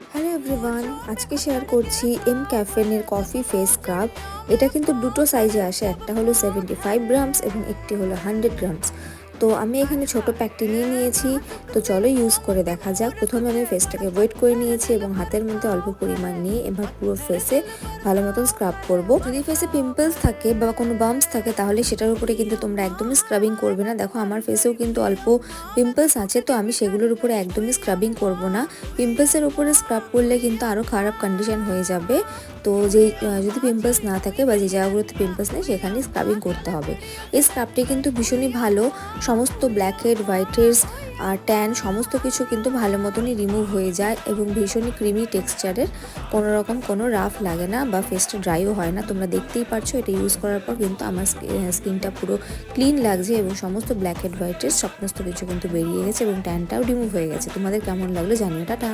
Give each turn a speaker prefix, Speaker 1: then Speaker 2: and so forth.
Speaker 1: Hello everyone, আজকে share করছি M ক্যাফেনের coffee face scrub. এটা কিন্তু দুটো সাইজে আসে, একটা হলো 75 গ্রামস এবং একটি হলো 100 গ্রামস। তো আমি এখানে ছোট প্যাকটি নিয়ে নিয়েছি। তো চলো ইউজ করে দেখা যাক। প্রথমে আমি ফেসটাকে ওয়েট করে নিয়েছি এবং হাতের মধ্যে অল্প পরিমাণ নিয়ে এবার পুরো ফেসে ভালো মতন স্ক্রাব করব। যদি ফেসে পিম্পলস থাকে বা কোনো বাম্পস থাকে তাহলে সেটার উপরে কিন্তু তোমরা একদমই স্ক্রাবিং করবে না। দেখো আমার ফেসেও কিন্তু অল্প পিম্পলস আছে, তো আমি সেগুলোর উপরে একদমই স্ক্রাবিং করব না। পিম্পলসের উপরে স্ক্রাব করলে কিন্তু আরও খারাপ কন্ডিশন হয়ে যাবে। তো যদি পিম্পলস না থাকে বা যে জায়গাগুলোতে পিম্পলস নেই সেখানে স্ক্রাবিং করতে হবে। এই স্ক্রাবটি কিন্তু ভীষণই ভালো, সমস্ত black head, white heads are tan সমস্ত কিছু কিন্তু ভালো মতনই রিমুভ হয়ে যায় এবং ভীষণই ক্রিমি টেক্সচারের, কোনো রকম কোনো রাফ লাগে না বা ফেসটা ড্রাইও হয় না। তোমরা দেখতেই পারছো এটা ইউজ করার পর কিন্তু আমার স্কিনটা পুরো ক্লিন লাগছে এবং সমস্ত ব্ল্যাক হেড, হোয়াইট হেডস সমস্ত কিছু কিন্তু বেরিয়ে গেছে এবং ট্যানটাও রিমুভ হয়ে গেছে। তোমাদের কেমন লাগলো জানিও। টাটা।